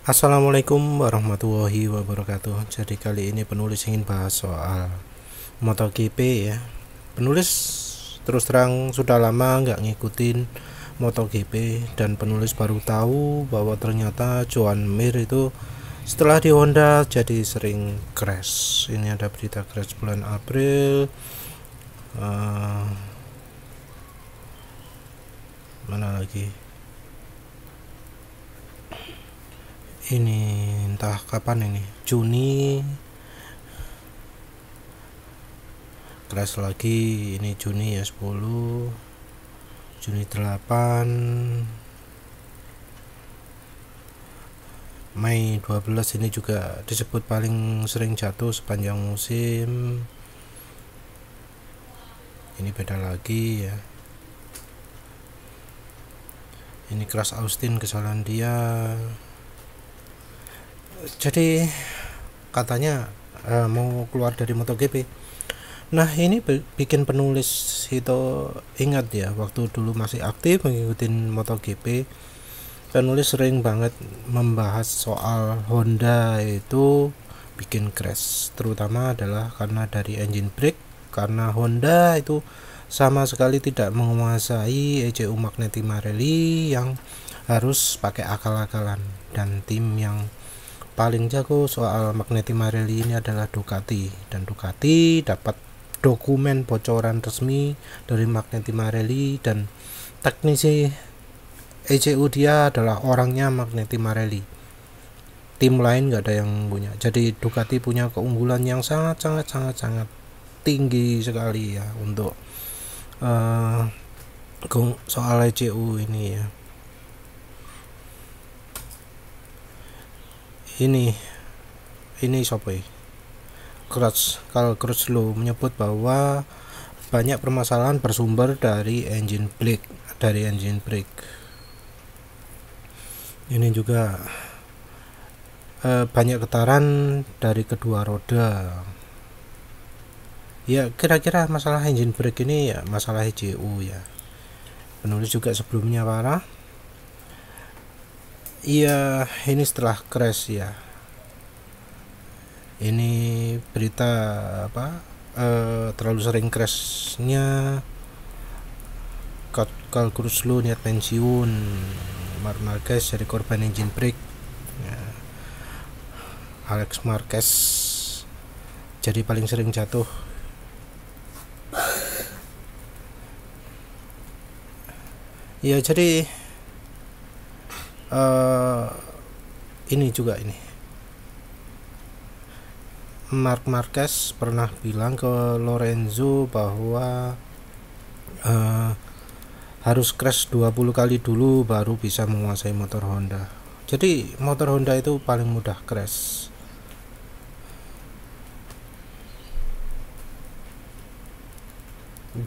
Assalamualaikum warahmatullahi wabarakatuh. Jadi kali ini penulis ingin bahas soal MotoGP ya. Penulis terus terang sudah lama nggak ngikutin MotoGP dan penulis baru tahu bahwa ternyata Joan Mir itu setelah di Honda jadi sering crash. Ini ada berita crash bulan April. Mana lagi? Ini entah kapan ini, Juni crash lagi. Ini Juni ya 10, Juni 8, Mei 12. Ini juga disebut paling sering jatuh sepanjang musim. Ini beda lagi ya. Ini crash Austin, kesalahan dia. Jadi katanya mau keluar dari MotoGP. Nah ini bikin penulis itu ingat ya, waktu dulu masih aktif mengikuti MotoGP, penulis sering banget membahas soal Honda itu bikin crash, terutama adalah karena dari engine brake, karena Honda itu sama sekali tidak menguasai ECU Magneti Marelli yang harus pakai akal-akalan, dan tim yang paling jago soal Magneti Marelli ini adalah Ducati, dan Ducati dapat dokumen bocoran resmi dari Magneti Marelli, dan teknisi ECU dia adalah orangnya Magneti Marelli. Tim lain nggak ada yang punya. Jadi Ducati punya keunggulan yang sangat tinggi sekali ya untuk soal ECU ini ya. Ini sopo Carl Crutchlow menyebut bahwa banyak permasalahan bersumber dari engine brake. Ini juga banyak getaran dari kedua roda. Ya kira-kira masalah engine brake ini ya masalah ECU ya. Penulis juga sebelumnya parah. Iya, ini setelah crash ya. Ini berita terlalu sering crashnya. Carl Crutchlow niat pensiun, Marc Marquez jadi korban engine brake ya. Alex Marquez jadi paling sering jatuh. Ya jadi ini juga ini Marc Marquez pernah bilang ke Lorenzo bahwa harus crash 20 kali dulu baru bisa menguasai motor Honda. Jadi motor Honda itu paling mudah crash.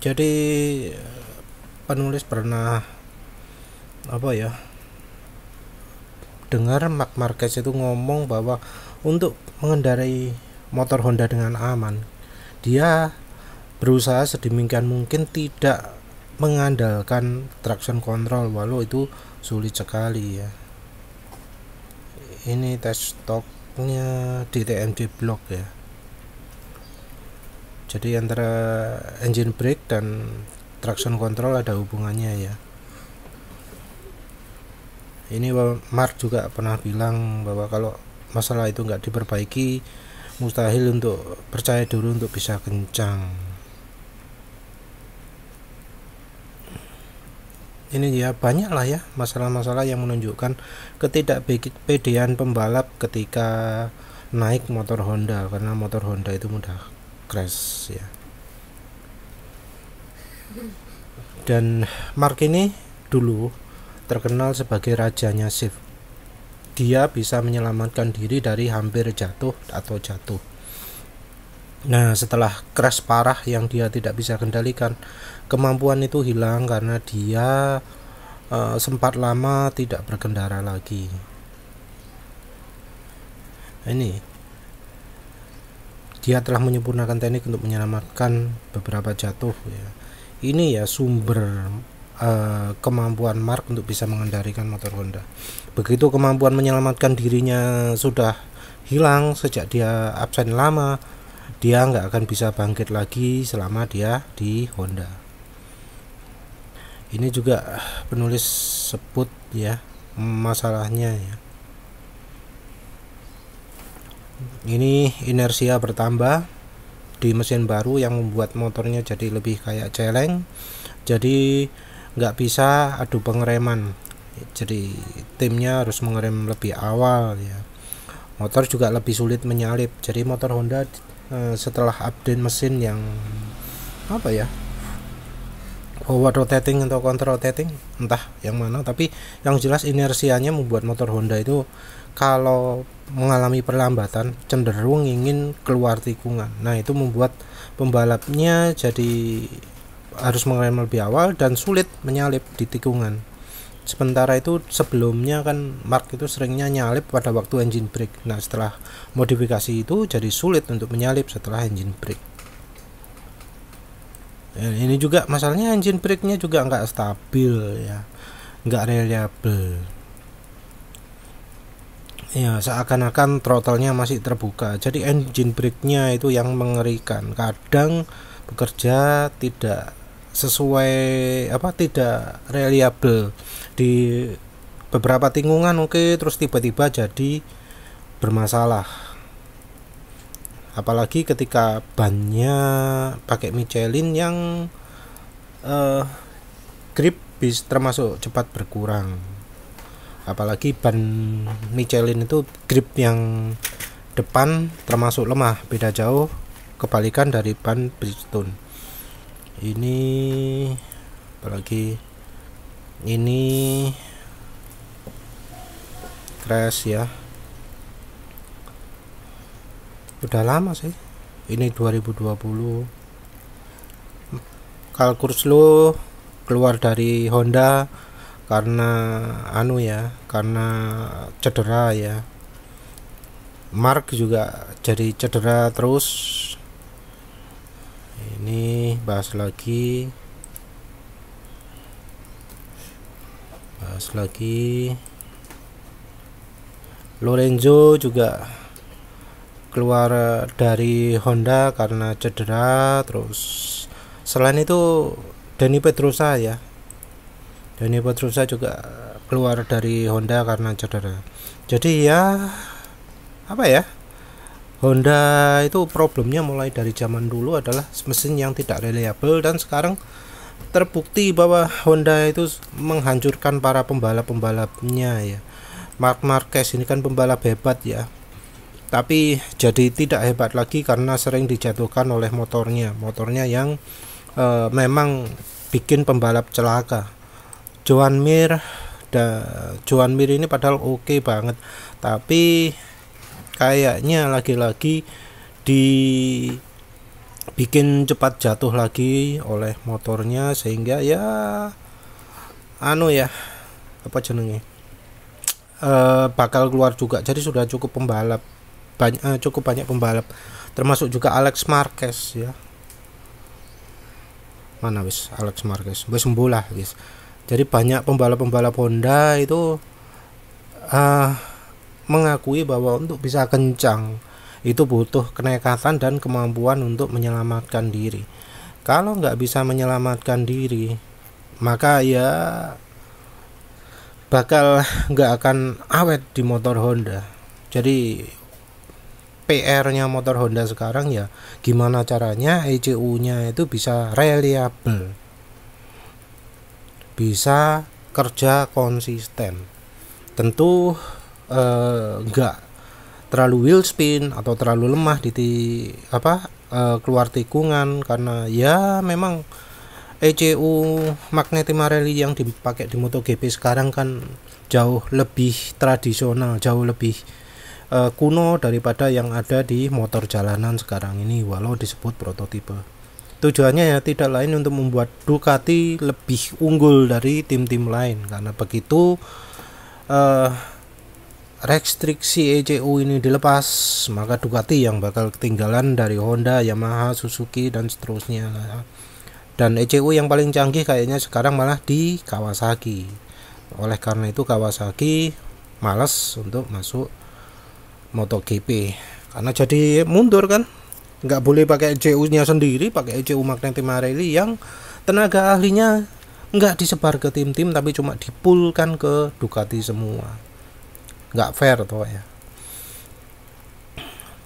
Jadi penulis pernah dengar Marc Marquez itu ngomong bahwa untuk mengendarai motor Honda dengan aman, dia berusaha sedemikian mungkin tidak mengandalkan traction control, walau itu sulit sekali ya. Ini tes stoknya di TMD Block ya. Jadi antara engine brake dan traction control ada hubungannya ya. Ini Mark juga pernah bilang bahwa kalau masalah itu nggak diperbaiki, mustahil untuk percaya dulu untuk bisa kencang. Ini ya banyak lah ya masalah-masalah yang menunjukkan ketidakpedean pembalap ketika naik motor Honda, karena motor Honda itu mudah crash ya. Dan Mark ini dulu terkenal sebagai rajanya shift. Dia bisa menyelamatkan diri dari hampir jatuh. Nah, setelah crash parah yang dia tidak bisa kendalikan, kemampuan itu hilang karena dia sempat lama tidak berkendara lagi. Ini dia telah menyempurnakan teknik untuk menyelamatkan beberapa jatuh ya. Ini ya sumber kemampuan Mark untuk bisa mengendalikan motor Honda. Begitu kemampuan menyelamatkan dirinya sudah hilang sejak dia absen lama, dia nggak akan bisa bangkit lagi selama dia di Honda. Ini juga penulis sebut ya masalahnya ya. Ini inersia bertambah di mesin baru yang membuat motornya jadi lebih kayak celeng, jadi nggak bisa adu pengereman, jadi timnya harus mengerem lebih awal ya. Motor juga lebih sulit menyalip, jadi motor Honda setelah update mesin yang apa ya, forward rotating atau counter rotating entah yang mana, tapi yang jelas inersianya membuat motor Honda itu kalau mengalami perlambatan cenderung ingin keluar tikungan. Nah itu membuat pembalapnya jadi harus mengerem lebih awal dan sulit menyalip di tikungan. Sementara itu sebelumnya kan Mark itu seringnya nyalip pada waktu engine brake. Nah setelah modifikasi itu jadi sulit untuk menyalip setelah engine brake. Ini juga masalahnya engine brake-nya juga nggak stabil ya, nggak reliable ya, seakan-akan throttle-nya masih terbuka. Jadi engine brake-nya itu yang mengerikan, kadang bekerja tidak sesuai tidak reliable di beberapa tikungan oke, terus tiba-tiba jadi bermasalah. Apalagi ketika bannya pakai Michelin yang grip termasuk cepat berkurang. Apalagi ban Michelin itu grip yang depan termasuk lemah, beda jauh kebalikan dari ban Bridgestone. Ini apalagi ini crash ya, udah lama sih, ini 2020. Kalkur slow keluar dari Honda karena karena cedera ya. Mark juga jadi cedera terus. Ini bahas lagi Lorenzo juga keluar dari Honda karena cedera terus. Selain itu Dani Pedrosa juga keluar dari Honda karena cedera. Jadi ya Honda itu problemnya mulai dari zaman dulu adalah mesin yang tidak reliable, dan sekarang terbukti bahwa Honda itu menghancurkan para pembalap-pembalapnya ya. Marc Marquez ini kan pembalap hebat ya, tapi jadi tidak hebat lagi karena sering dijatuhkan oleh motornya yang memang bikin pembalap celaka. Joan Mir ini padahal oke banget, tapi kayaknya lagi-lagi dibikin cepat jatuh lagi oleh motornya, sehingga bakal keluar juga. Jadi sudah cukup banyak pembalap, termasuk juga Alex Marquez ya. Mana Alex Marquez wis sembuh guys. Jadi banyak pembalap Honda itu mengakui bahwa untuk bisa kencang itu butuh kenekatan dan kemampuan untuk menyelamatkan diri. Kalau nggak bisa menyelamatkan diri, maka ya bakal nggak akan awet di motor Honda. Jadi PR-nya motor Honda sekarang ya gimana caranya ECU-nya itu bisa reliable, bisa kerja konsisten. Tentu enggak terlalu wheel spin atau terlalu lemah keluar tikungan, karena ya memang ECU Magneti Marelli yang dipakai di MotoGP sekarang kan jauh lebih tradisional, jauh lebih kuno daripada yang ada di motor jalanan sekarang ini, walau disebut prototipe. Tujuannya ya tidak lain untuk membuat Ducati lebih unggul dari tim-tim lain, karena begitu restriksi ECU ini dilepas, maka Ducati yang bakal ketinggalan dari Honda, Yamaha, Suzuki dan seterusnya. Dan ECU yang paling canggih kayaknya sekarang malah di Kawasaki. Oleh karena itu Kawasaki malas untuk masuk MotoGP karena jadi mundur kan, nggak boleh pakai ECU nya sendiri, pakai ECU Magneti Marelli yang tenaga ahlinya nggak disebar ke tim-tim tapi cuma dipulkan ke Ducati semua. Nggak fair toh ya.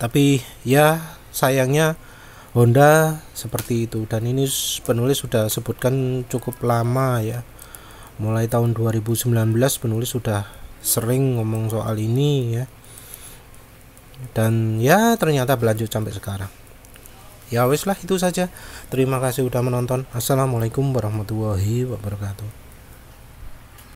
Tapi ya sayangnya Honda seperti itu, dan ini penulis sudah sebutkan cukup lama ya. Mulai tahun 2019 penulis sudah sering ngomong soal ini ya. Dan ya ternyata berlanjut sampai sekarang. Ya wes lah, itu saja. Terima kasih sudah menonton. Assalamualaikum warahmatullahi wabarakatuh.